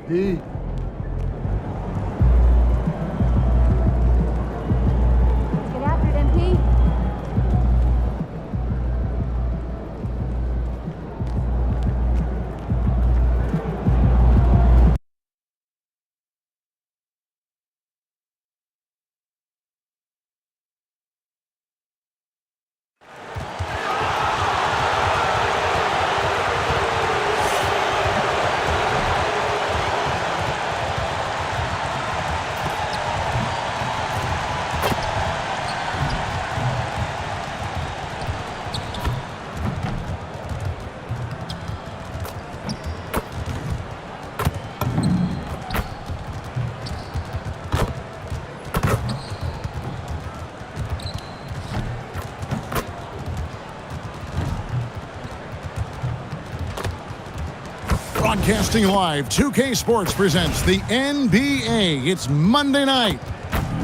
MP. Get after it, MP. Broadcasting live, 2K Sports presents the NBA. It's Monday night.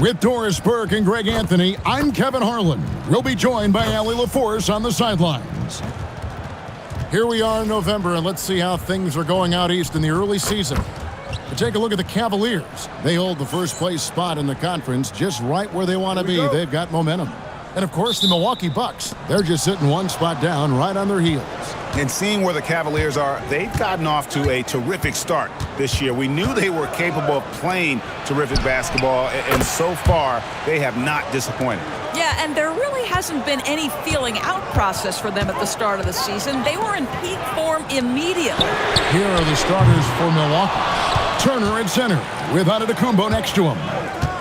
With Doris Burke and Greg Anthony, I'm Kevin Harlan. We'll be joined by Allie LaForce on the sidelines. Here we are in November, and let's see how things are going out east in the early season. To take a look at the Cavaliers. They hold the first place spot in the conference just right where they want to be. They've got momentum. And, of course, the Milwaukee Bucks. They're just sitting one spot down right on their heels. And seeing where the Cavaliers are, they've gotten off to a terrific start this year. We knew they were capable of playing terrific basketball, and so far, they have not disappointed. Yeah, and there really hasn't been any feeling out process for them at the start of the season. They were in peak form immediately. Here are the starters for Milwaukee. Turner at center with Antetokounmpo next to him.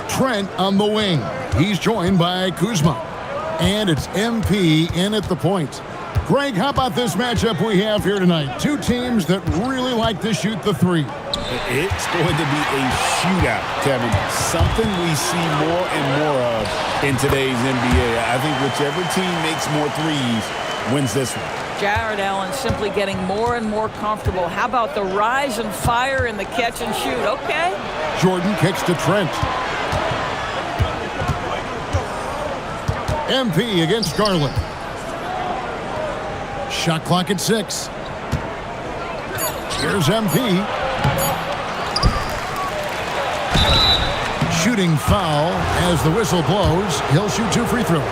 Trent on the wing. He's joined by Kuzma. And it's MP in at the point. Greg, how about this matchup we have here tonight? Two teams that really like to shoot the three. It's going to be a shootout, Kevin. Something we see more and more of in today's NBA. I think whichever team makes more threes wins this one. Jared Allen simply getting more and more comfortable. How about the rise and fire in the catch and shoot? Okay. Jordan kicks to Trent. MP against Garland. Shot clock at 6. Here's MP. Shooting foul as the whistle blows. He'll shoot 2 free throws.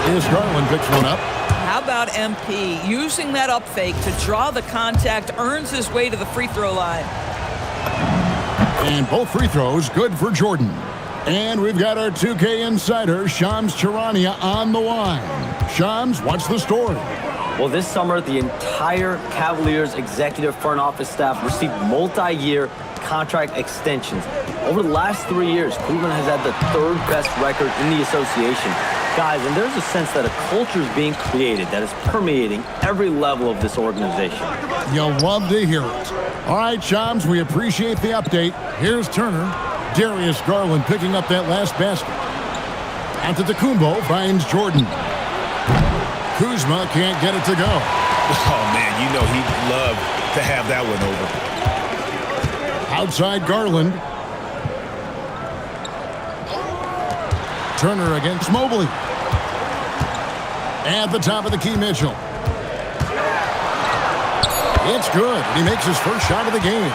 Here's Garland picks one up. How about MP using that up fake to draw the contact, earns his way to the free throw line. And both free throws good for Jordan. And we've got our 2K insider, Shams Charania, on the line. Shams, what's the story? Well, this summer, the entire Cavaliers executive front office staff received multi-year contract extensions. Over the last 3 years, Cleveland has had the 3rd best record in the association. Guys, and there's a sense that a culture is being created that is permeating every level of this organization. You'll love to hear it. All right, Shams, we appreciate the update. Here's Turner. Darius Garland picking up that last basket. Antetokounmpo finds Jordan. Kuzma can't get it to go. Oh, man, you know he'd love to have that one over. Outside Garland. Turner against Mobley. At the top of the key, Mitchell. It's good. He makes his first shot of the game.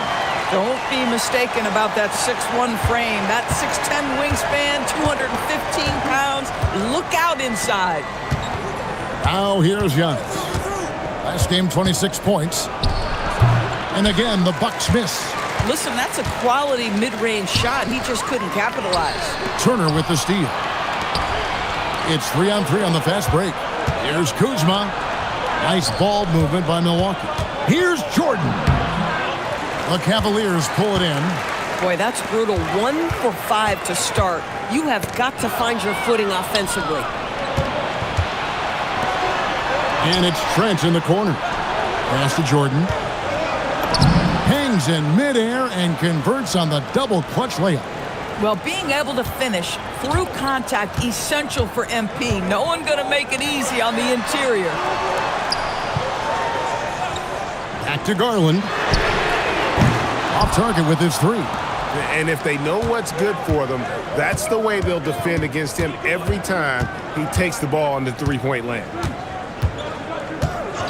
Don't be mistaken about that 6'1" frame. That 6'10" wingspan, 215 pounds. Look out inside. Now here's Giannis. Last game, 26 points. And again, the Bucks miss. Listen, that's a quality mid-range shot. He just couldn't capitalize. Turner with the steal. It's 3-on-3 on the fast break. Here's Kuzma. Nice ball movement by Milwaukee. Here's Jordan. The Cavaliers pull it in. Boy, that's brutal. 1 for 5 to start. You have got to find your footing offensively. And it's Trent in the corner. Pass to Jordan. Hangs in midair and converts on the double clutch layup. Well, being able to finish through contact, essential for MP. No one going to make it easy on the interior. Back to Garland. Off target with his 3. And if they know what's good for them, that's the way they'll defend against him every time he takes the ball in the three-point lane.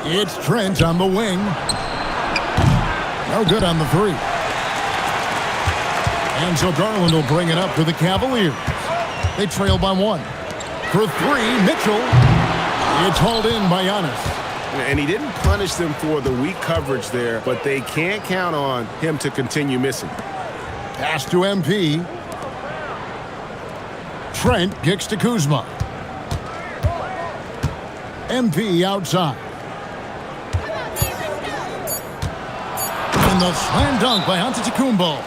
It's Trent on the wing. No good on the three. And so Garland will bring it up to the Cavaliers. They trail by 1. For 3, Mitchell. It's hauled in by Giannis. And he didn't punish them for the weak coverage there, but they can't count on him to continue missing. Pass to MP. Trent kicks to Kuzma. MP outside. And the slam dunk by Antetokounmpo.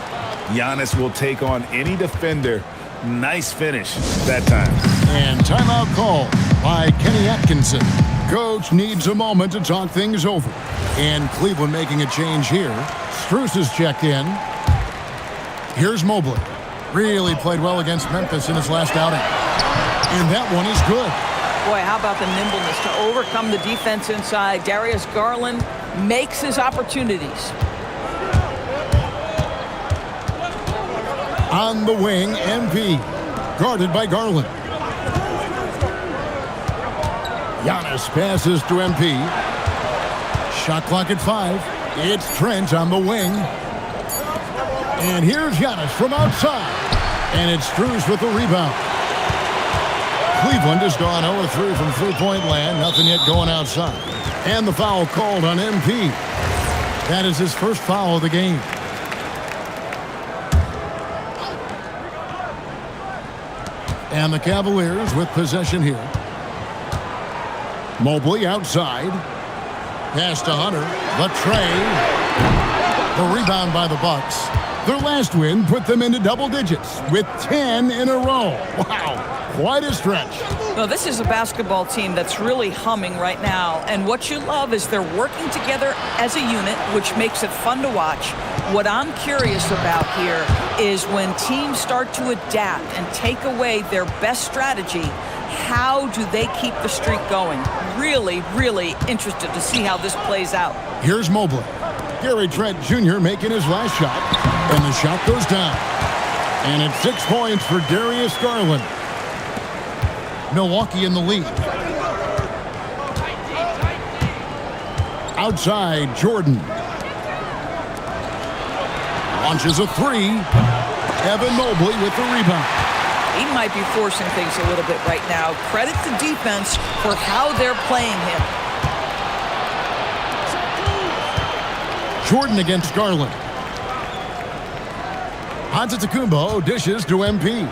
Giannis will take on any defender. Nice finish that time. And timeout call by Kenny Atkinson. Coach needs a moment to talk things over. And Cleveland making a change here. Strus is checked in. Here's Mobley. Really played well against Memphis in his last outing. And that one is good. Boy, how about the nimbleness to overcome the defense inside. Darius Garland makes his opportunities. On the wing, MP. Guarded by Garland. Giannis passes to MP. Shot clock at 5. It's Trent on the wing. And here's Giannis from outside. And it's Strus with the rebound. Cleveland has gone 0-3 from three-point land. Nothing yet going outside. And the foul called on MP. That is his first foul of the game. And the Cavaliers with possession here. Mobley outside. Pass to Hunter. The tray. The rebound by the Bucks. Their last win put them into double digits with 10 in a row. Wow, quite a stretch. Well, this is a basketball team that's really humming right now. And what you love is they're working together as a unit, which makes it fun to watch. What I'm curious about here is when teams start to adapt and take away their best strategy, how do they keep the streak going? Really, really interested to see how this plays out. Here's Mobley. Gary Trent Jr. making his last shot, and the shot goes down. And it's 6 points for Darius Garland. Milwaukee in the lead. Outside, Jordan. Launches a 3. Evan Mobley with the rebound. He might be forcing things a little bit right now. Credit the defense for how they're playing him. Jordan against Garland. Antetokounmpo dishes to MP.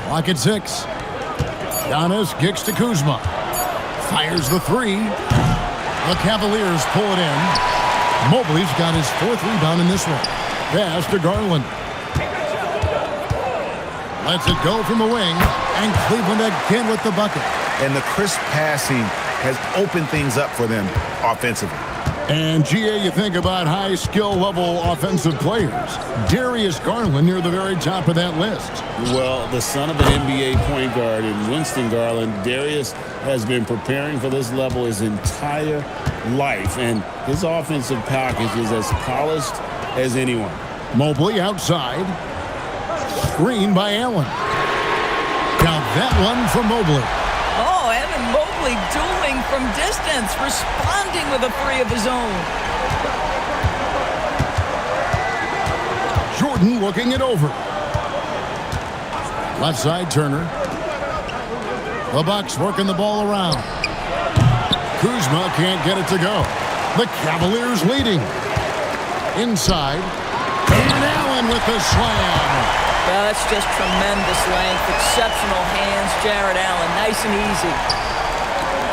Clock at 6. Giannis kicks to Kuzma. Fires the 3. The Cavaliers pull it in. Mobley's got his 4th rebound in this one. Pass to Garland. Lets it go from the wing. And Cleveland again with the bucket. And the crisp passing has opened things up for them offensively. And, GA, you think about high skill level offensive players. Darius Garland near the very top of that list. Well, the son of an NBA point guard in Winston Garland, Darius has been preparing for this level his entire life. And his offensive package is as polished as anyone. Mobley outside. Screen by Allen. Count that one from Mobley. Oh, Evan Mobley dueling from distance, responding with a 3 of his own. Jordan looking it over. Left side, Turner. The Bucks working the ball around. Kuzma can't get it to go. The Cavaliers leading. Inside. And Allen with the slam. Well, that's just tremendous length, exceptional hands, Jared Allen, nice and easy.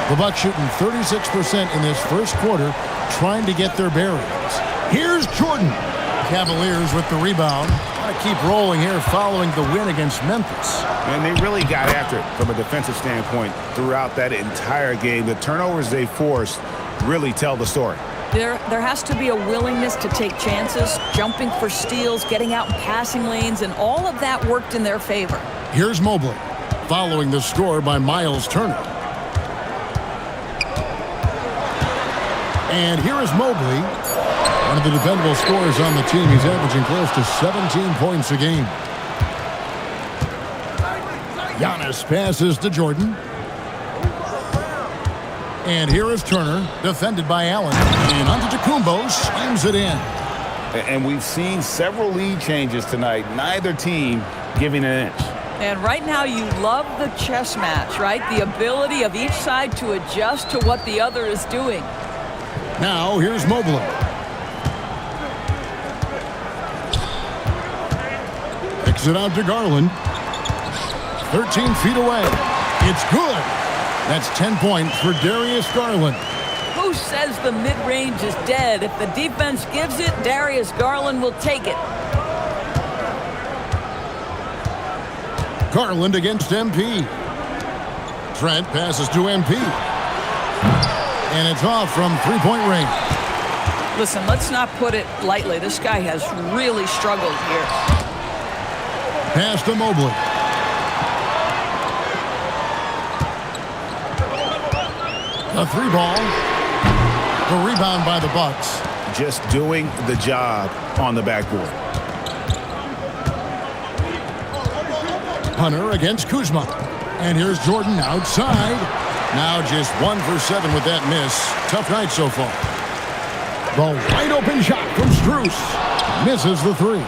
The Bucks shooting 36% in this first quarter, trying to get their bearings. Here's Jordan. Cavaliers with the rebound. Want to keep rolling here following the win against Memphis. And they really got after it from a defensive standpoint throughout that entire game. The turnovers they forced really tell the story. There has to be a willingness to take chances, jumping for steals, getting out in passing lanes, and all of that worked in their favor. Here's Mobley, following the score by Miles Turner. And here is Mobley, one of the dependable scorers on the team. He's averaging close to 17 points a game. Giannis passes to Jordan. And here is Turner, defended by Allen. And Antetokounmpo slams it in. And we've seen several lead changes tonight. Neither team giving an inch. And right now you love the chess match, right? The ability of each side to adjust to what the other is doing. Now here's Mobley. Kicks it out to Garland. 13 feet away. It's good. That's 10 points for Darius Garland. Who says the mid-range is dead? If the defense gives it, Darius Garland will take it. Garland against MP. Trent passes to MP. And it's off from three-point range. Listen, let's not put it lightly. This guy has really struggled here. Pass to Mobley. A three ball. The rebound by the Bucks. Just doing the job on the backboard. Hunter against Kuzma. And here's Jordan outside. Now just 1 for 7 with that miss. Tough night so far. The wide open shot from Strus. Misses the three.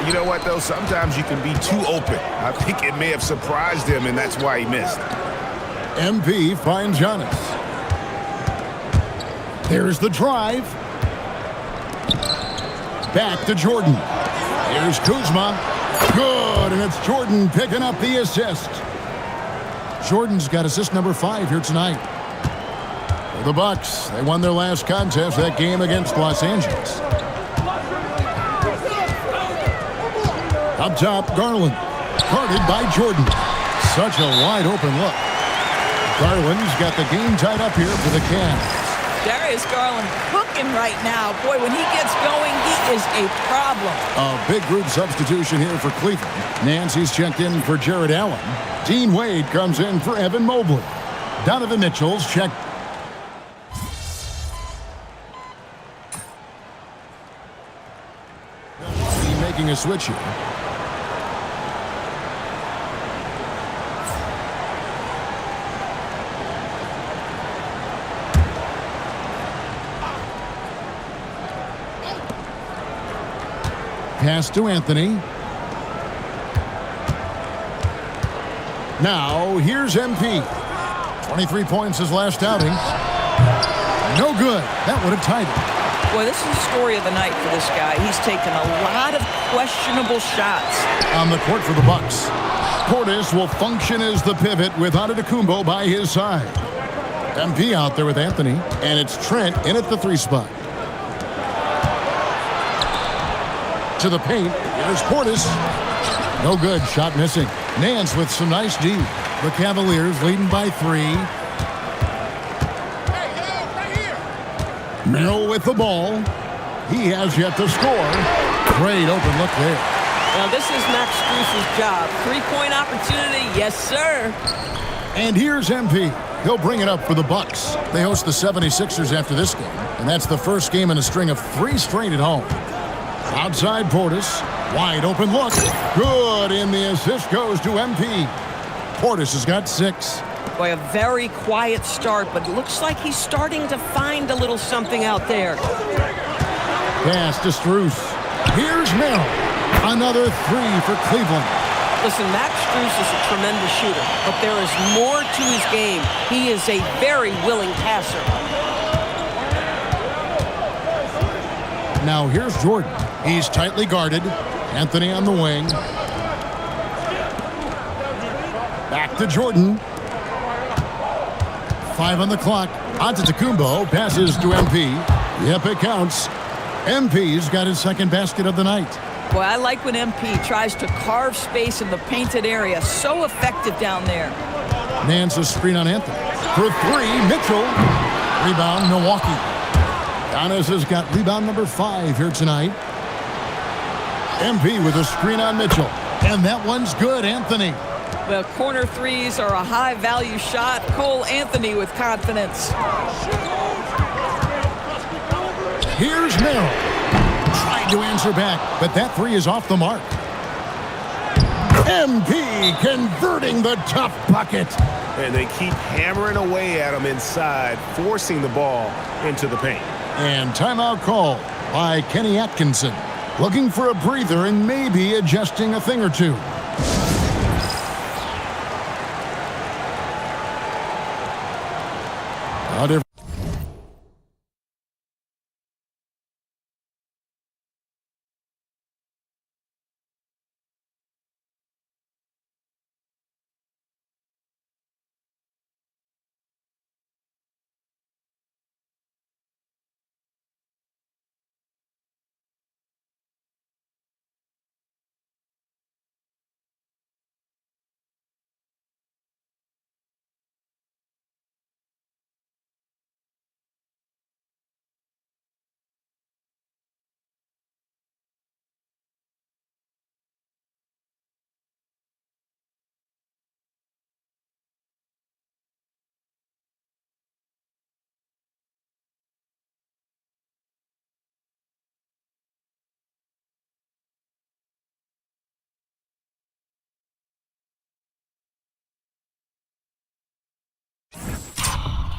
You know what, though? Sometimes you can be too open. I think it may have surprised him, and that's why he missed. MP finds Giannis. There's the drive. Back to Jordan. Here's Kuzma. Good, and it's Jordan picking up the assist. Jordan's got assist number 5 here tonight. For the Bucks, they won their last contest, that game against Los Angeles. Up top, Garland. Guarded by Jordan. Such a wide open look. Garland's got the game tied up here for the Cavs. Darius Garland cooking right now. Boy, when he gets going, he is a problem. A big group substitution here for Cleveland. Nancy's checked in for Jared Allen. Dean Wade comes in for Evan Mobley. Donovan Mitchell's checked. Making a switch here. Pass to Anthony. Now, here's MP. 23 points his last outing. No good. That would have tied it. Boy, this is the story of the night for this guy. He's taken a lot of questionable shots. On the court for the Bucks. Portis will function as the pivot with Antetokounmpo by his side. MP out there with Anthony. And it's Trent in at the 3 spot. To the paint. Here's Portis. No good. Shot missing. Nance with some nice D. The Cavaliers leading by 3. Merrill with the ball. He has yet to score. Great open look there. Now this is Max Strus's job. 3-point opportunity. Yes, sir. And here's MP. He'll bring it up for the Bucks. They host the 76ers after this game. And that's the first game in a string of 3 straight at home. Outside Portis. Wide open look. Good, and the assist goes to MP. Portis has got 6. Boy, a very quiet start, but looks like he's starting to find a little something out there. Pass to Strus. Here's Merrill. Another 3 for Cleveland. Listen, Max Strus is a tremendous shooter, but there is more to his game. He is a very willing passer. Now here's Jordan. He's tightly guarded. Anthony on the wing. Back to Jordan. 5 on the clock. Antetokounmpo passes to MP. Yep, it counts. MP's got his second basket of the night. Boy, I like when MP tries to carve space in the painted area. So effective down there. Nance's screen on Anthony. For 3, Mitchell. Rebound, Milwaukee. Giannis has got rebound number 5 here tonight. MP with a screen on Mitchell. And that one's good, Anthony. Well, corner threes are a high-value shot. Cole Anthony with confidence. Here's Merrill. Tried to answer back, but that 3 is off the mark. MP converting the tough bucket. and they keep hammering away at him inside, forcing the ball into the paint. And timeout call by Kenny Atkinson. Looking for a breather and maybe adjusting a thing or two.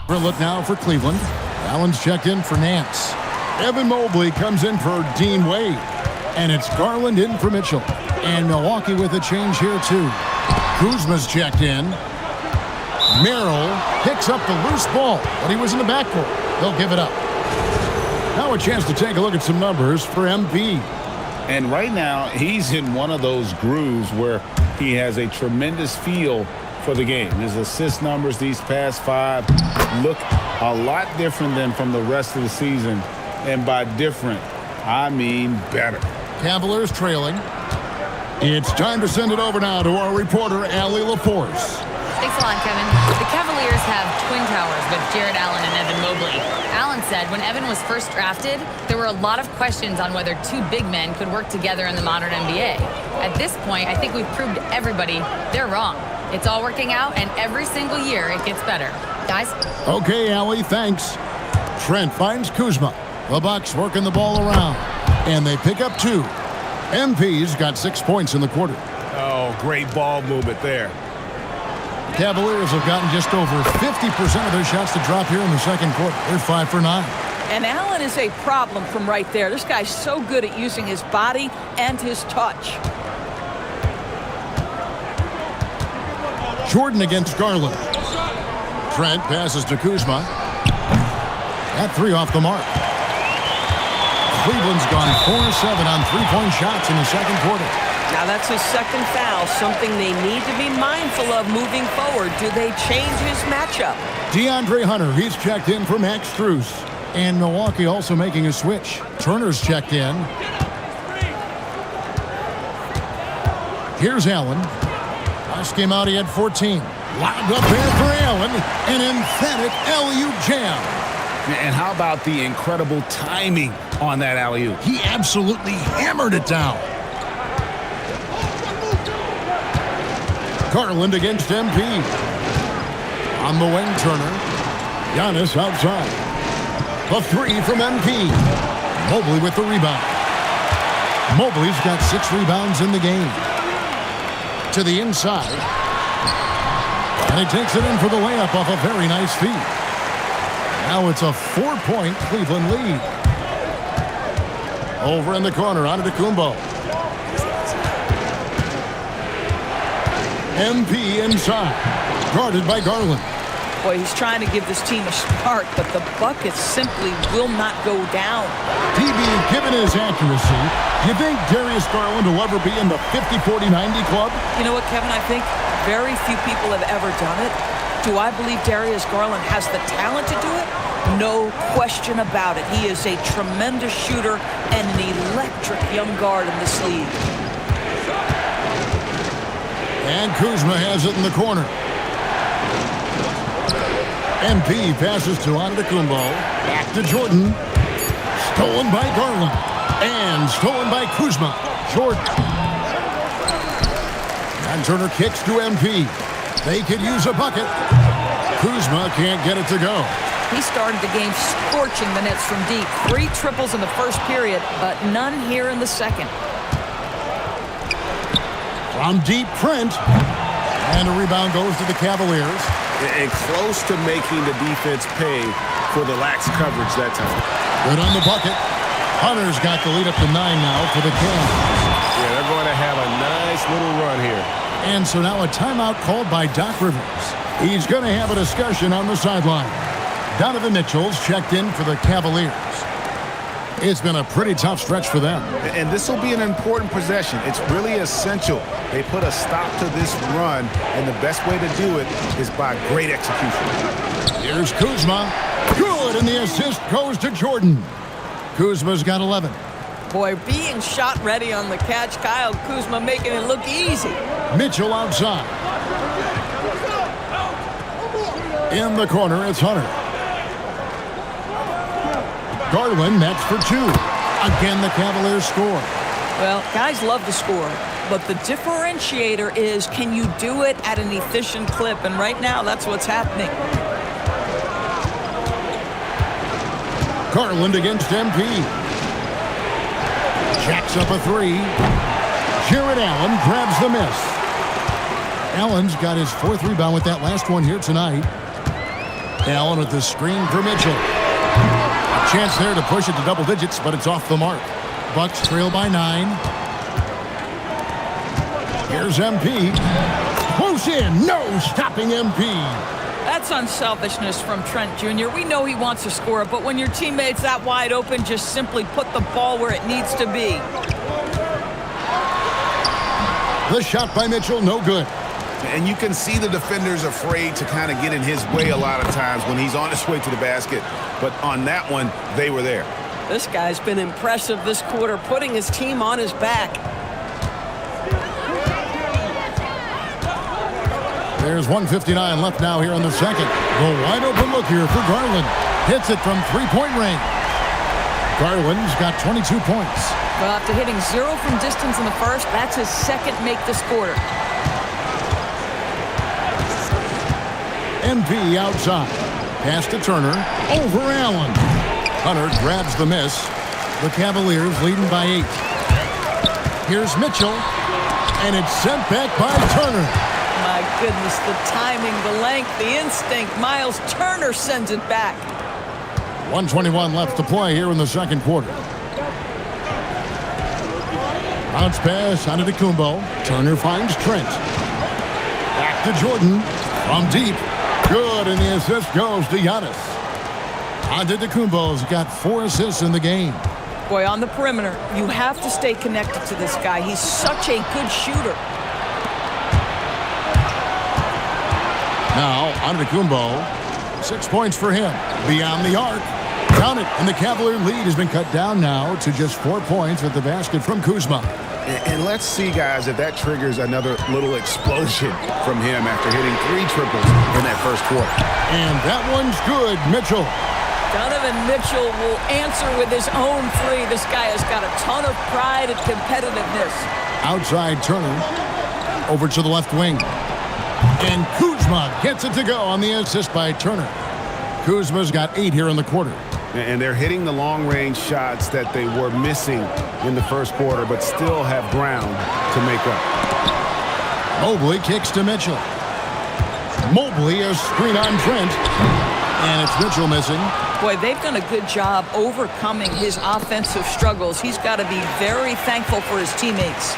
For a look now for Cleveland. Allen's checked in for Nance. Evan Mobley comes in for Dean Wade. And it's Garland in for Mitchell. And Milwaukee with a change here too. Kuzma's checked in. Merrill picks up the loose ball, but he was in the backcourt. They'll give it up. Now a chance to take a look at some numbers for MP. And right now, he's in one of those grooves where he has a tremendous feel for the game. His assist numbers these past 5 look a lot different than from the rest of the season. And by different, I mean better. Cavaliers trailing. It's time to send it over now to our reporter, Allie LaForce. Thanks a lot, Kevin. The Cavaliers have twin towers with Jared Allen and Evan Mobley. Allen said when Evan was first drafted, there were a lot of questions on whether 2 big men could work together in the modern NBA. At this point, I think we've proved to everybody they're wrong. It's all working out, and every single year it gets better. Guys? Okay, Allie, thanks. Trent finds Kuzma. The Bucks working the ball around, and they pick up 2. MP's got 6 points in the quarter. Oh, great ball movement there. Cavaliers have gotten just over 50% of their shots to drop here in the second quarter. They're 5 for 9. And Allen is a problem from right there. This guy's so good at using his body and his touch. Jordan against Garland. Trent passes to Kuzma. That 3 off the mark. Cleveland's gone 4-7 on 3-point shots in the second quarter. Now that's his second foul, something they need to be mindful of moving forward. Do they change his matchup? DeAndre Hunter, he's checked in for Max Strus. And Milwaukee also making a switch. Turner's checked in. Here's Allen. Last game out, he had 14. Lobbed up there for Allen. An emphatic alley-oop jam. And how about the incredible timing on that alley-oop? He absolutely hammered it down. Garland against MP. On the wing, Turner. Giannis outside. The 3 from MP. Mobley with the rebound. Mobley's got 6 rebounds in the game. To the inside. And he takes it in for the layup off a very nice feed. Now it's a 4-point Cleveland lead. Over in the corner, Antetokounmpo. MP inside. Guarded by Garland. Boy, he's trying to give this team a spark, but the buckets simply will not go down. PB, given his accuracy, do you think Darius Garland will ever be in the 50-40-90 club? You know what, Kevin? I think very few people have ever done it. Do I believe Darius Garland has the talent to do it? No question about it. He is a tremendous shooter and an electric young guard in this league. And Kuzma has it in the corner. MP passes to Antetokounmpo. Back to Jordan. Stolen by Garland. And stolen by Kuzma. Jordan. And Turner kicks to MP. They could use a bucket. Kuzma can't get it to go. He started the game scorching the nets from deep. 3 triples in the first period, but none here in the second. From deep, Trent. And a rebound goes to the Cavaliers. and close to making the defense pay for the lax coverage that time. Good on the bucket. Hunter's got the lead up to 9 now for the Cavs. Yeah, they're going to have a nice little run here. And so now a timeout called by Doc Rivers. He's going to have a discussion on the sideline. Donovan Mitchell's checked in for the Cavaliers. It's been a pretty tough stretch for them. And this will be an important possession. It's really essential. They put a stop to this run, and the best way to do it is by great execution. Here's Kuzma. Good, and the assist goes to Jordan. Kuzma's got 11. Boy, being shot ready on the catch, Kyle Kuzma making it look easy. Mitchell outside. In the corner, it's Hunter. Garland, that's for 2. Again, the Cavaliers score. Well, guys love to score, but the differentiator is, can you do it at an efficient clip? And right now, that's what's happening. Garland against MP. Jacks up a 3. Jared Allen grabs the miss. Allen's got his 4th rebound with that last one here tonight. Allen with the screen for Mitchell. A chance there to push it to double digits, but it's off the mark. Bucks trail by 9. Here's MP. Close in. No stopping MP. That's unselfishness from Trent Jr. We know he wants to score, but when your teammate's that wide open, just simply put the ball where it needs to be. The shot by Mitchell, no good. And you can see the defenders afraid to kind of get in his way a lot of times when he's on his way to the basket. But on that one, they were there. This guy's been impressive this quarter, putting his team on his back. There's 1:59 left now here in the second. The wide open look here for Garland. Hits it from 3-point range. Garland's got 22 points. Well, after hitting 0 from distance in the first, that's his second make this quarter. MP outside. Pass to Turner. Over Allen. Hunter grabs the miss. The Cavaliers leading by 8. Here's Mitchell. And it's sent back by Turner. My goodness, the timing, the length, the instinct. Miles Turner sends it back. 1:21 left to play here in the second quarter. Bounce pass onto Kumbo. Turner finds Trent. Back to Jordan. From deep. Good, and the assist goes to Giannis. Antetokounmpo's got 4 assists in the game. Boy, on the perimeter, you have to stay connected to this guy. He's such a good shooter. Now, Antetokounmpo, 6 points for him. Beyond the arc. Count it, and the Cavalier lead has been cut down now to just 4 points with the basket from Kuzma. And let's see, guys, if that triggers another little explosion from him after hitting 3 triples in that first quarter. And that one's good, Mitchell. Donovan Mitchell will answer with his own 3. This guy has got a ton of pride and competitiveness. Outside Turner. Over to the left wing. And Kuzma gets it to go on the assist by Turner. Kuzma's got 8 here in the quarter. And they're hitting the long-range shots that they were missing in the first quarter, but still have ground to make up. Mobley kicks to Mitchell. Mobley, a screen on Trent. And it's Mitchell missing. Boy, they've done a good job overcoming his offensive struggles. He's got to be very thankful for his teammates.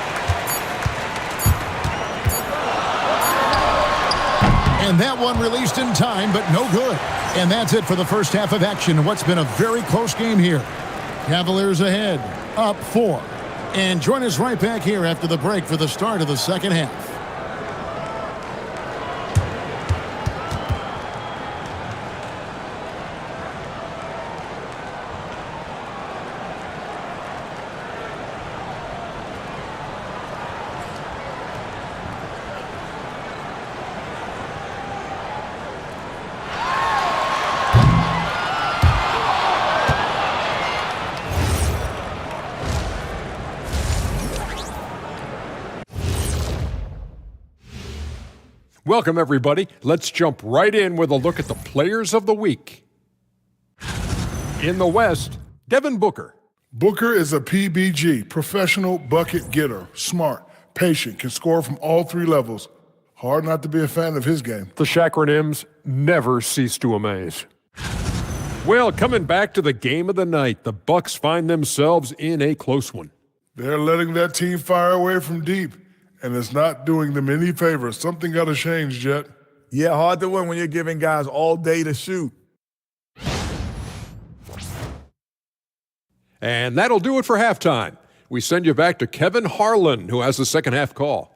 And that one released in time, but no good. And that's it for the first half of action. What's been a very close game here. Cavaliers ahead, up 4. And join us right back here after the break for the start of the second half. Welcome, everybody. Let's jump right in with a look at the players of the week. In the West, Devin Booker. Booker is a PBG, professional bucket getter, smart, patient, can score from all 3 levels. Hard not to be a fan of his game. The Chakronims never cease to amaze. Well, coming back to the game of the night, the Bucks find themselves in a close one. They're letting that team fire away from deep, and it's not doing them any favors. Something got to change, Jet. Yeah, hard to win when you're giving guys all day to shoot. And that'll do it for halftime. We send you back to Kevin Harlan, who has the second half call.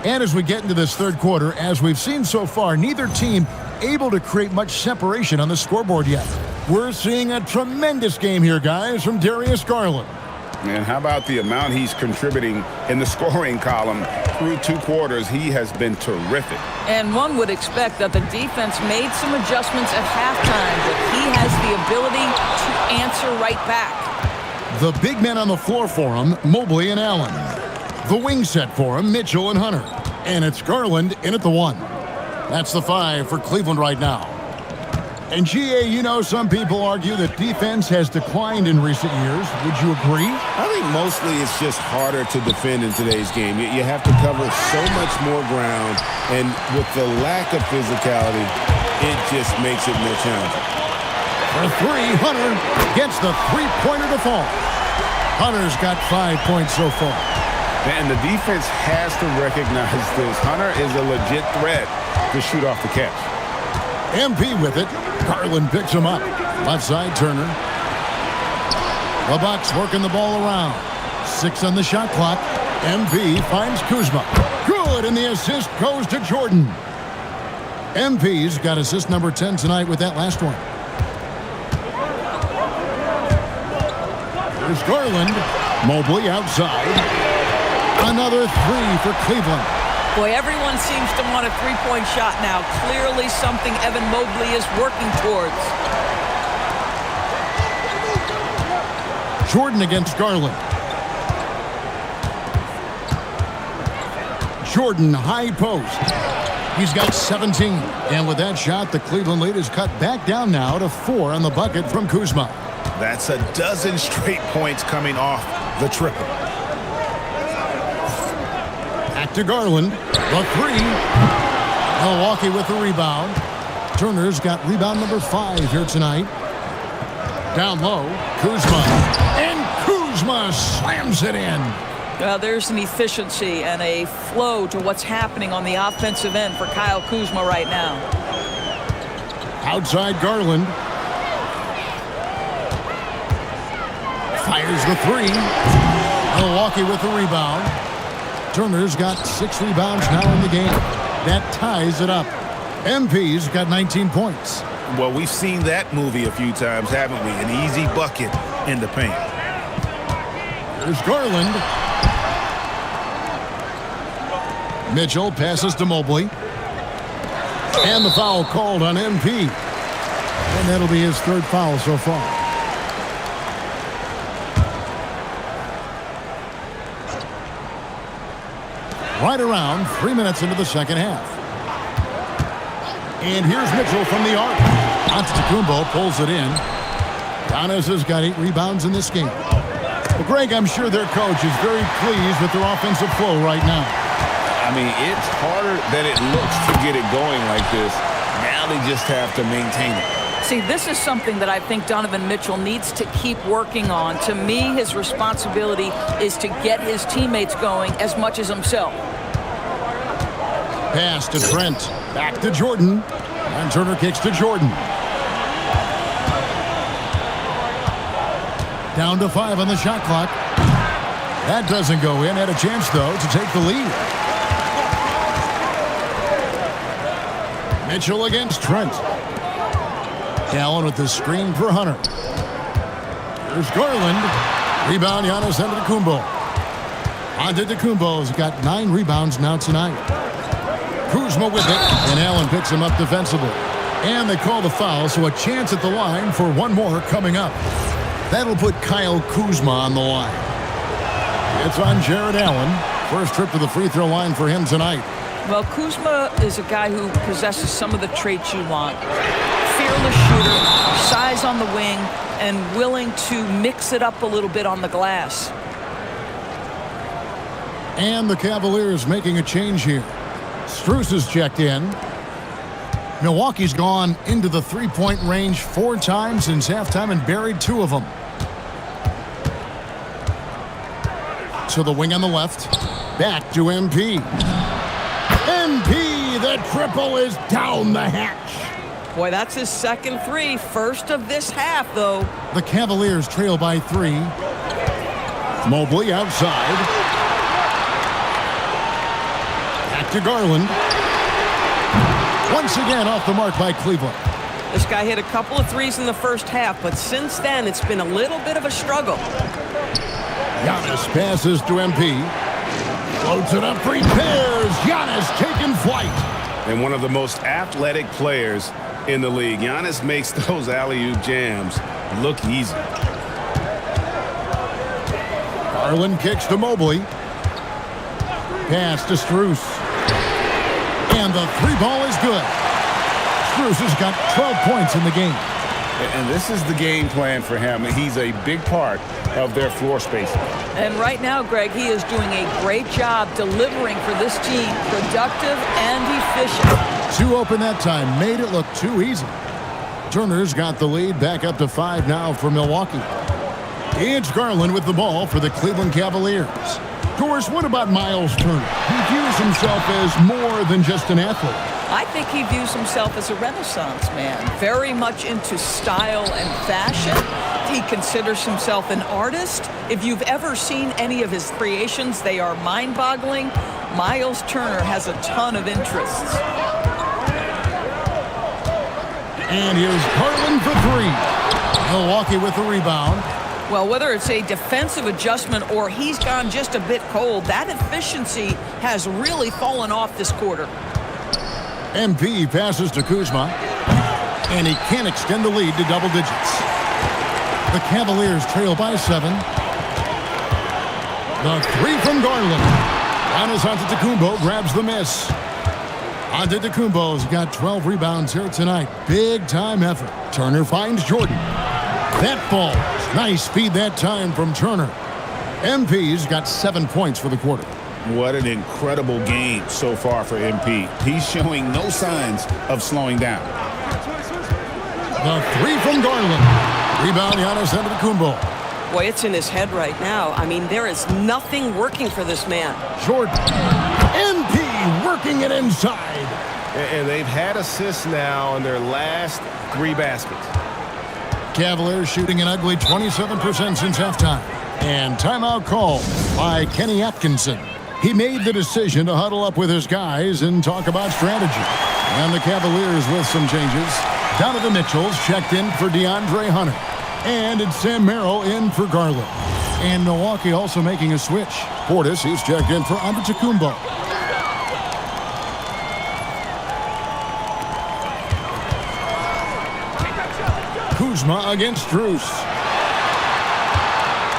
And as we get into this third quarter, as we've seen so far, neither team able to create much separation on the scoreboard yet. We're seeing a tremendous game here, guys, from Darius Garland. And how about the amount he's contributing in the scoring column through 2 quarters? He has been terrific. And one would expect that the defense made some adjustments at halftime, but he has the ability to answer right back. The big men on the floor for him, Mobley and Allen. The wing set for him, Mitchell and Hunter. And it's Garland in at the 1. That's the 5 for Cleveland right now. And GA, you know, some people argue that defense has declined in recent years. Would you agree? I think mostly it's just harder to defend in today's game. You have to cover so much more ground, and with the lack of physicality, it just makes it more challenging. For 3, Hunter gets the three-pointer to fall. Hunter's got 5 points so far. And the defense has to recognize this. Hunter is a legit threat to shoot off the catch. MP with it. Garland picks him up. Left side, Turner. The Bucks working the ball around. 6 on the shot clock. MP finds Kuzma. Good, and the assist goes to Jordan. MP's got assist number 10 tonight with that last one. Here's Garland. Mobley outside. Another 3 for Cleveland. Boy, everyone seems to want a three-point shot now. Clearly something Evan Mobley is working towards. Jordan against Garland. Jordan, high post. He's got 17. And with that shot, the Cleveland lead is cut back down now to 4 on the bucket from Kuzma. That's a dozen straight points coming off the triple. Back to Garland. The 3. Milwaukee with the rebound. Turner's got rebound number 5 here tonight. Down low, Kuzma. And Kuzma slams it in. There's an efficiency and a flow to what's happening on the offensive end for Kyle Kuzma right now. Outside Garland. Fires the 3. Milwaukee with the rebound. Turner's got 6 rebounds now in the game. That ties it up. MP's got 19 points. Well, we've seen that movie a few times, haven't we? An easy bucket in the paint. Here's Garland. Mitchell passes to Mobley. And the foul called on MP. And that'll be his 3rd foul so far. Right around 3 minutes into the second half. And here's Mitchell from the arc. Antetokounmpo pulls it in. Giannis has got 8 rebounds in this game. Well, Greg, I'm sure their coach is very pleased with their offensive flow right now. I mean, it's harder than it looks to get it going like this. Now they just have to maintain it. See, this is something that I think Donovan Mitchell needs to keep working on. To me, his responsibility is to get his teammates going as much as himself. Pass to Trent. Back to Jordan. And Turner kicks to Jordan. Down to 5 on the shot clock. That doesn't go in. Had a chance, though, to take the lead. Mitchell against Trent. Allen with the screen for Hunter. There's Garland. Rebound, Giannis Antetokounmpo. Antetokounmpo's got 9 rebounds now tonight. Kuzma with it, and Allen picks him up defensively. And they call the foul, so a chance at the line for one more coming up. That'll put Kyle Kuzma on the line. It's on Jared Allen. First trip to the free throw line for him tonight. Well, Kuzma is a guy who possesses some of the traits you want. Fearless shooter, size on the wing, and willing to mix it up a little bit on the glass. And the Cavaliers making a change here. Strus is checked in. Milwaukee's gone into the three-point range 4 times since halftime and buried 2 of them. To the wing on the left. Back to MP. MP, the triple is down the hatch. Boy, that's his second 3. First of this half, though. The Cavaliers trail by 3. Mobley outside. Back to Garland. Once again off the mark by Cleveland. This guy hit a couple of threes in the first half, but since then it's been a little bit of a struggle. Giannis passes to MP. Floats it up, prepares. Giannis taking flight. And one of the most athletic players in the league. Giannis makes those alley-oop jams look easy. Garland kicks to Mobley. Pass to Strus. And the 3-ball is good. Strus has got 12 points in the game. And this is the game plan for him. He's a big part of their floor spacing. And right now, Greg, he is doing a great job delivering for this team, productive and efficient. 2 open that time, made it look too easy. Turner's got the lead, back up to 5 now for Milwaukee. It's Garland with the ball for the Cleveland Cavaliers. Of course, what about Miles Turner? He views himself as more than just an athlete. I think he views himself as a Renaissance man, very much into style and fashion. He considers himself an artist. If you've ever seen any of his creations, they are mind-boggling. Miles Turner has a ton of interests. And here's Garland for 3. Milwaukee with the rebound. Well, whether it's a defensive adjustment or he's gone just a bit cold, that efficiency has really fallen off this quarter. MP passes to Kuzma, and he can't extend the lead to double digits. The Cavaliers trail by 7. The 3 from Garland. Giannis Antetokounmpo grabs the miss. Antetokounmpo's got 12 rebounds here tonight. Big time effort. Turner finds Jordan. That falls. Nice speed that time from Turner. MP's got 7 points for the quarter. What an incredible game so far for MP. He's showing no signs of slowing down. The 3 from Garland. Rebound, Giannis Antetokounmpo. Boy, it's in his head right now. I mean, there is nothing working for this man. Jordan. MP working it inside. And they've had assists now on their last 3 baskets. Cavaliers shooting an ugly 27% since halftime. And timeout called by Kenny Atkinson. He made the decision to huddle up with his guys and talk about strategy. And the Cavaliers with some changes. Donovan Mitchell's checked in for DeAndre Hunter. And it's Sam Merrill in for Garland. And Milwaukee also making a switch. Portis, he's checked in for Antetokounmpo. Kuzma against Strus.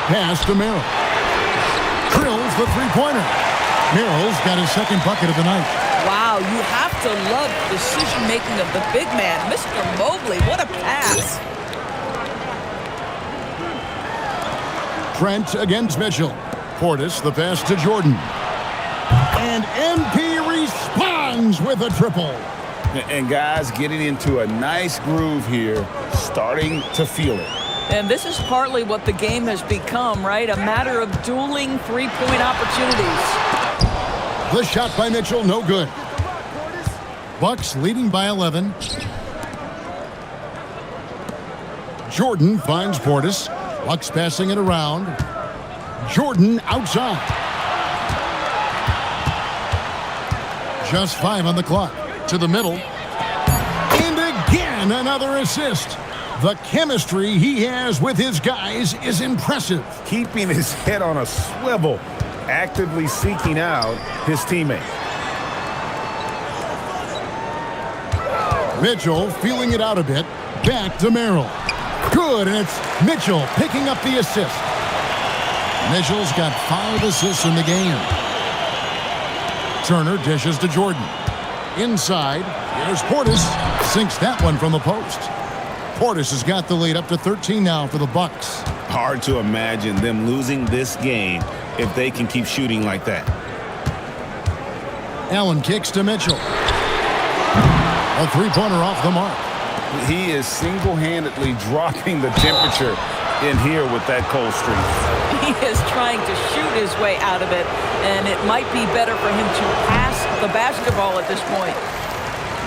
Pass to Merrill. Drills the 3-pointer. Merrill's got his second bucket of the night. Wow, you have to love the decision-making of the big man. Mr. Mobley, what a pass. Trent against Mitchell. Portis, the pass to Jordan. And MP responds with a triple. And guys getting into a nice groove here, starting to feel it. And this is partly what the game has become, right? A matter of dueling 3-point opportunities. The shot by Mitchell, no good. Bucks leading by 11. Jordan finds Portis. Bucks passing it around. Jordan outside. Just 5 on the clock. To the middle. And again, another assist. The chemistry he has with his guys is impressive. Keeping his head on a swivel, actively seeking out his teammate. Mitchell feeling it out a bit. Back to Merrill. Good, and it's Mitchell picking up the assist. Mitchell's got 5 assists in the game. Turner dishes to Jordan. Inside, here's Portis. Sinks that one from the post. Portis has got the lead up to 13 now for the Bucks. Hard to imagine them losing this game if they can keep shooting like that. Allen kicks to Mitchell. A three-pointer off the mark. He is single-handedly dropping the temperature in here with that cold streak. He is trying to shoot his way out of it, and it might be better for him to pass the basketball at this point.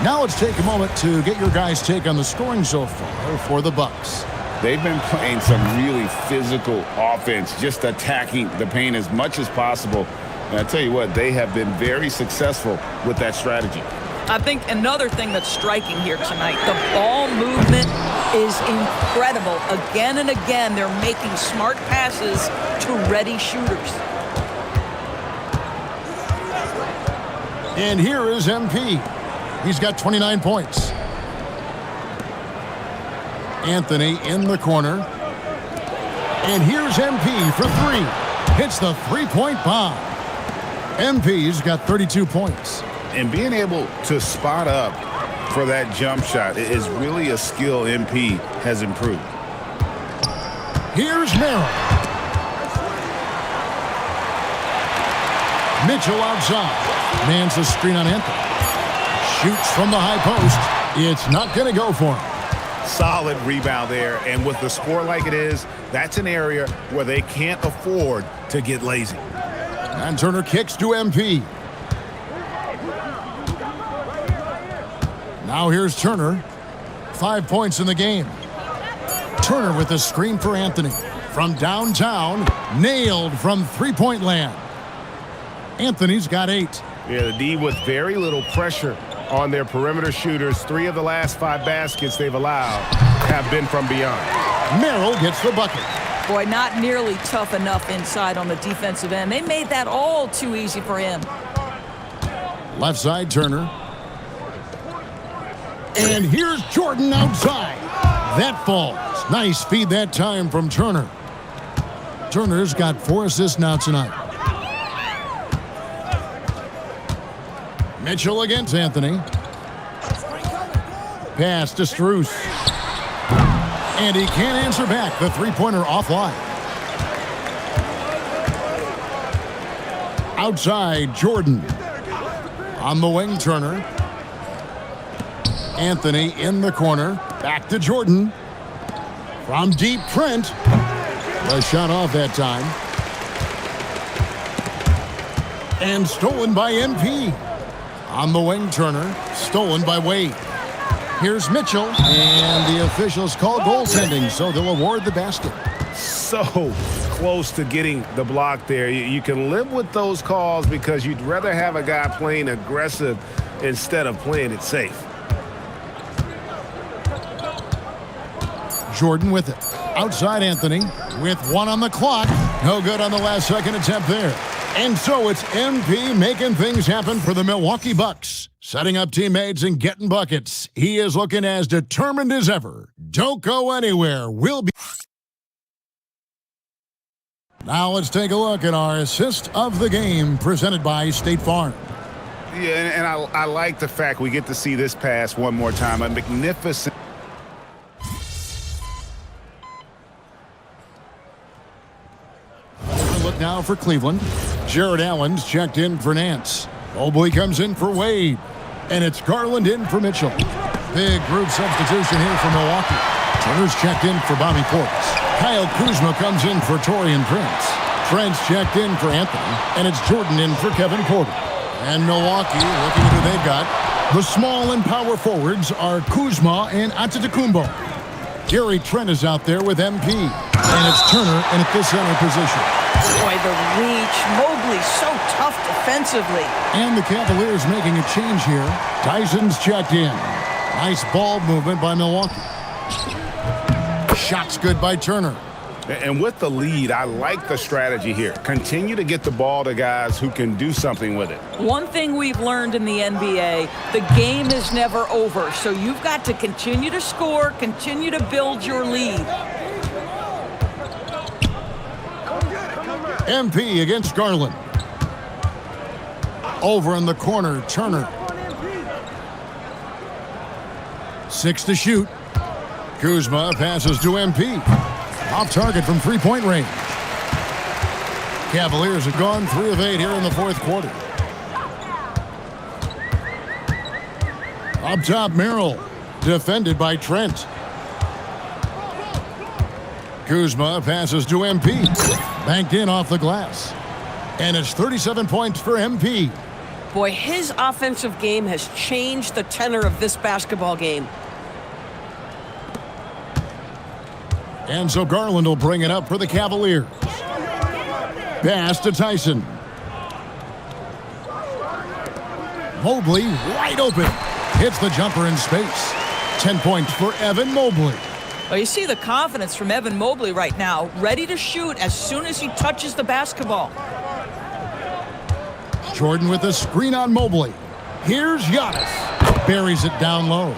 Now let's take a moment to get your guys' take on the scoring so far for the Bucks. They've been playing some really physical offense, just attacking the paint as much as possible. And I tell you what, they have been very successful with that strategy. I think another thing that's striking here tonight, the ball movement is incredible. Again and again, they're making smart passes to ready shooters. And here is MP. He's got 29 points. Anthony in the corner. And here's MP for three. Hits the three-point bomb. MP's got 32 points. And being able to spot up for that jump shot is really a skill MP has improved. Here's Merrill. Mitchell outside. Mans the screen on Anthony. Shoots from the high post. It's not going to go for him. Solid rebound there. And with the score like it is, that's an area where they can't afford to get lazy. And Turner kicks to MP. Now here's Turner. 5 points in the game. Turner with the screen for Anthony. From downtown, nailed from three-point land. Anthony's got 8. Yeah, the D with very little pressure on their perimeter shooters. 3 of the last 5 baskets they've allowed have been from beyond. Merrill gets the bucket. Boy, not nearly tough enough inside on the defensive end. They made that all too easy for him. Left side, Turner. And here's Jordan outside. That falls. Nice feed that time from Turner. Turner's got 4 assists now tonight. Mitchell against Anthony. Pass to Strus. And he can't answer back. The three-pointer offline. Outside, Jordan. On the wing, Turner. Anthony in the corner. Back to Jordan. From deep, Trent. The shot off that time. And stolen by MP. On the wing, Turner. Stolen by Wade. Here's Mitchell. And the officials call goaltending, so they'll award the basket. So close to getting the block there. You can live with those calls because you'd rather have a guy playing aggressive instead of playing it safe. Jordan with it. Outside Anthony with 1 on the clock. No good on the last second attempt there. And so it's MP making things happen for the Milwaukee Bucks. Setting up teammates and getting buckets. He is looking as determined as ever. Don't go anywhere. We'll be... Now let's take a look at our assist of the game presented by State Farm. Yeah, and I like the fact we get to see this pass one more time. A magnificent... Look now for Cleveland. Jared Allen's checked in for Nance. Mobley comes in for Wade. And it's Garland in for Mitchell. Big group substitution here for Milwaukee. Turner's checked in for Bobby Portis. Kyle Kuzma comes in for Taurean Prince. Trent's checked in for Anthony. And it's Jordan in for Kevin Porter. And Milwaukee, looking at who they've got. The small and power forwards are Kuzma and Antetokounmpo. Gary Trent is out there with MP. And it's Turner in at this center position. Boy, the reach. Mobley so tough defensively. And the Cavaliers making a change here. Tyson's checked in. Nice ball movement by Milwaukee. Shots good by Turner. And with the lead, I like the strategy here. Continue to get the ball to guys who can do something with it. One thing we've learned in the NBA, the game is never over. So you've got to continue to score, continue to build your lead. MP against Garland. Over in the corner, Turner. 6 to shoot. Kuzma passes to MP. Off target from three-point range. Cavaliers have gone 3 of 8 here in the fourth quarter. Up top, Merrill. Defended by Trent. Kuzma passes to MP. Banked in off the glass. And it's 37 points for MP. Boy, his offensive game has changed the tenor of this basketball game. And so Garland will bring it up for the Cavaliers. Pass to Tyson. Mobley wide open. Hits the jumper in space. 10 points for Evan Mobley. Well, you see the confidence from Evan Mobley right now, ready to shoot as soon as he touches the basketball. Jordan with a screen on Mobley. Here's Giannis. Buries it down low.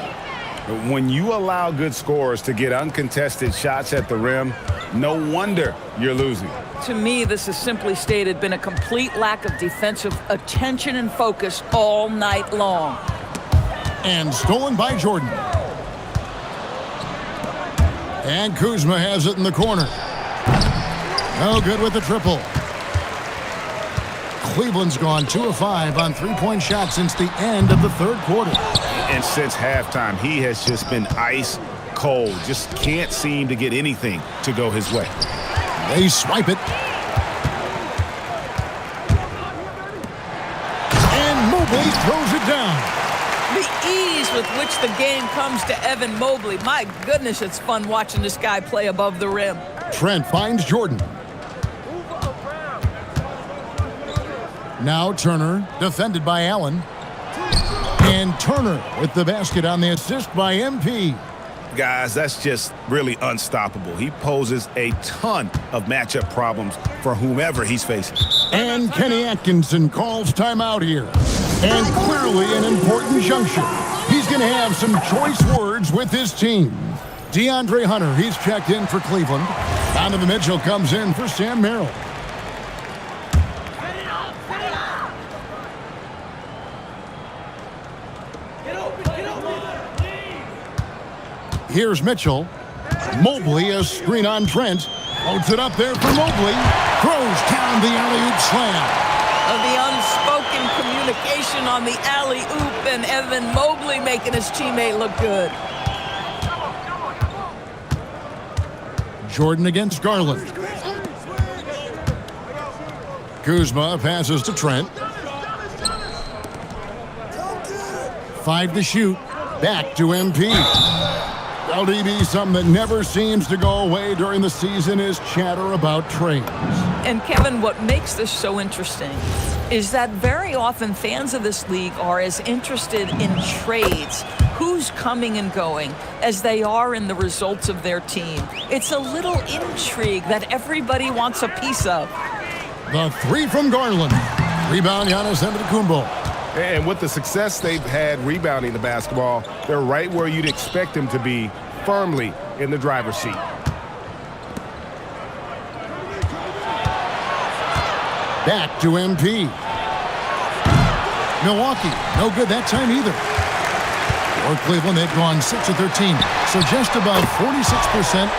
When you allow good scorers to get uncontested shots at the rim, no wonder you're losing. To me, this has simply stated been a complete lack of defensive attention and focus all night long. And stolen by Jordan. And Kuzma has it in the corner. No good with the triple. Cleveland's gone 2 of 5 on three-point shots since the end of the third quarter. And since halftime, he has just been ice cold. Just can't seem to get anything to go his way. They swipe it. And Mobley throws it down. The ease with which the game comes to Evan Mobley. My goodness, it's fun watching this guy play above the rim. Trent finds Jordan. Now Turner, defended by Allen. And Turner with the basket on the assist by MP. Guys, that's just really unstoppable. He poses a ton of matchup problems for whomever he's facing. And Kenny Atkinson calls timeout here. And clearly an important juncture. He's going to have some choice words with his team. DeAndre Hunter, he's checked in for Cleveland. Donovan Mitchell comes in for Sam Merrill. Here's Mitchell. Mobley, a screen on Trent. Loads it up there for Mobley. Throws down the alley-oop slam. The unspoken communication on the alley-oop, and Evan Mobley making his teammate look good. Jordan against Garland. Kuzma passes to Trent. 5 to shoot. Back to MP. LDB, something that never seems to go away during the season is chatter about trades. And Kevin, what makes this so interesting is that very often fans of this league are as interested in trades, who's coming and going, as they are in the results of their team. It's a little intrigue that everybody wants a piece of. The 3 from Garland. Rebound, Giannis Antetokounmpo. And with the success they've had rebounding the basketball, they're right where you'd expect them to be, firmly in the driver's seat. Back to MP. Milwaukee, no good that time either. For Cleveland, they've gone 6 of 13, so just about 46%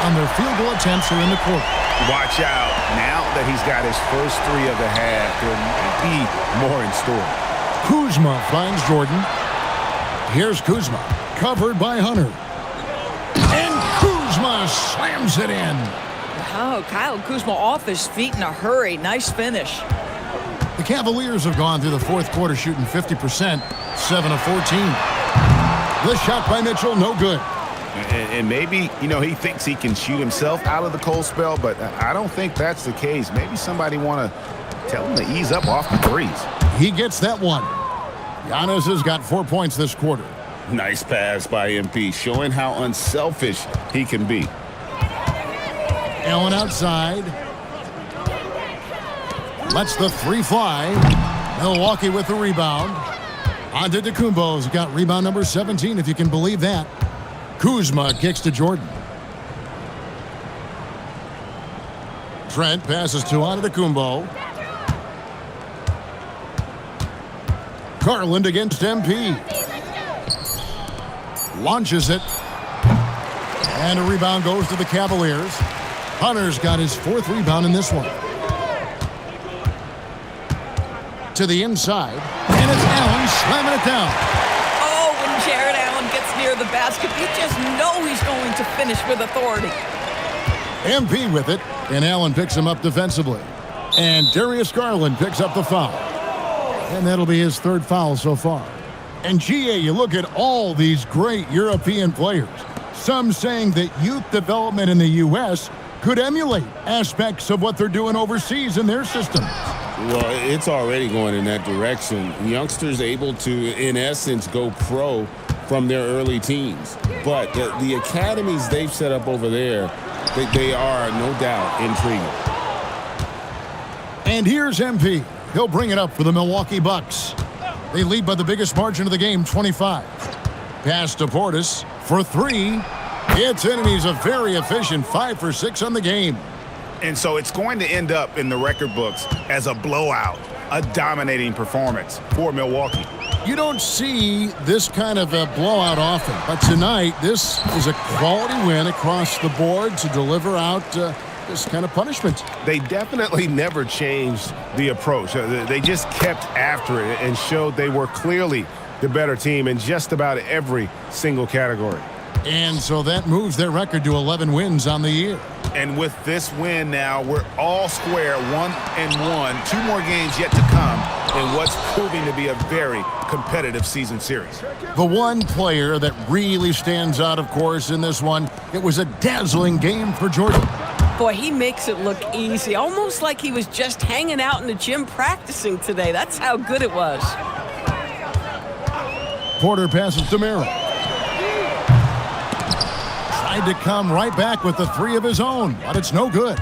on their field goal attempts are in the court. Watch out. Now that he's got his first 3 of the half, there might be more in store. Kuzma finds Jordan. Here's Kuzma, covered by Hunter. And Kuzma slams it in. Oh, Kyle Kuzma off his feet in a hurry. Nice finish. The Cavaliers have gone through the fourth quarter shooting 50%, 7 of 14. The shot by Mitchell, no good. And maybe, he thinks he can shoot himself out of the cold spell, but I don't think that's the case. Maybe somebody want to tell him to ease up off the threes. He gets that one. Giannis has got 4 points this quarter. Nice pass by MP, showing how unselfish he can be. Allen outside. Lets the 3 fly. Milwaukee with the rebound. Antetokounmpo's got rebound number 17, if you can believe that. Kuzma kicks to Jordan. Trent passes to Antetokounmpo. Garland against MP. Launches it. And a rebound goes to the Cavaliers. Hunter's got his 4th rebound in this one. To the inside. And it's Allen slamming it down. Oh, when Jared Allen gets near the basket, you just know he's going to finish with authority. MP with it, and Allen picks him up defensively. And Darius Garland picks up the foul. And that'll be his 3rd foul so far. And GA, you look at all these great European players. Some saying that youth development in the U.S. could emulate aspects of what they're doing overseas in their systems. Well, it's already going in that direction. Youngsters able to, in essence, go pro from their early teens. But the academies they've set up over there, they are, no doubt, intriguing. And here's MP. He'll bring it up for the Milwaukee Bucks. They lead by the biggest margin of the game, 25. Pass to Portis for 3. It's in, and he's a very efficient 5 for 6 on the game. And so it's going to end up in the record books as a blowout, a dominating performance for Milwaukee. You don't see this kind of a blowout often, but tonight this is a quality win across the board to deliver out this kind of punishment. They definitely never changed the approach. They just kept after it and showed they were clearly the better team in just about every single category. And so that moves their record to 11 wins on the year. And with this win now, we're all square, 1-1. 2 more games yet to come in what's proving to be a very competitive season series. The one player that really stands out, of course, in this one, it was a dazzling game for Jordan. Boy, he makes it look easy, almost like he was just hanging out in the gym practicing today. That's how good it was. Porter passes to Merrill. Tried to come right back with the 3 of his own, but it's no good.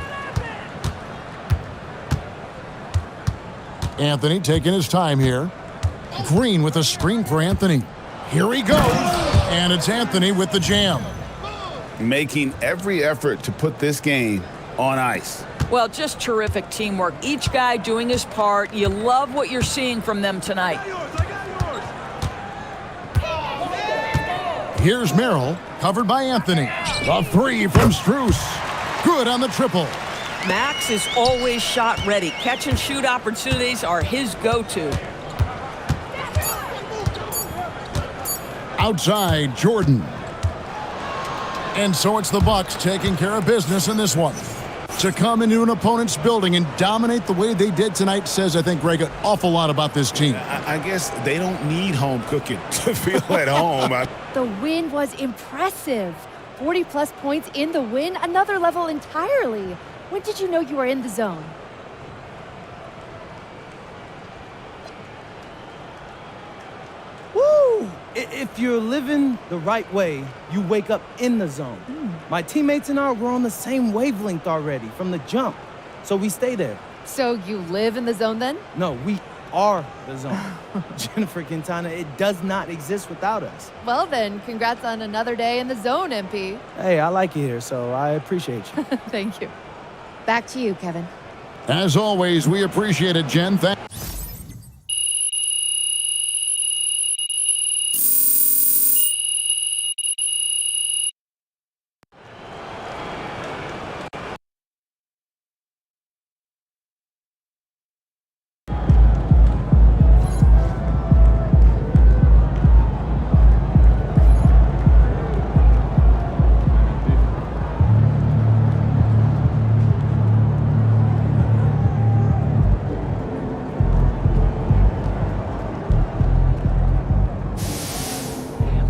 Anthony taking his time here. Green with a screen for Anthony. Here he goes, and it's Anthony with the jam. Making every effort to put this game on ice. Well, just terrific teamwork. Each guy doing his part. You love what you're seeing from them tonight. Here's Merrill, covered by Anthony. The 3 from Strus. Good on the triple. Max is always shot ready. Catch and shoot opportunities are his go-to. Outside, Jordan. And so it's the Bucks taking care of business in this one. To come into an opponent's building and dominate the way they did tonight says, I think, Greg, an awful lot about this team. I guess they don't need home cooking to feel at home. The win was impressive. 40-plus points in the win, another level entirely. When did you know you were in the zone? Woo! If you're living the right way, you wake up in the zone. My teammates and I were on the same wavelength already from the jump, so we stay there. So you live in the zone then? No, we are the zone. Jennifer Quintana, it does not exist without us. Well then, congrats on another day in the zone, MP. Hey, I like it here, so I appreciate you. Thank you. Back to you, Kevin. As always, we appreciate it, Jen.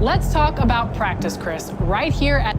Let's talk about practice, Chris, right here at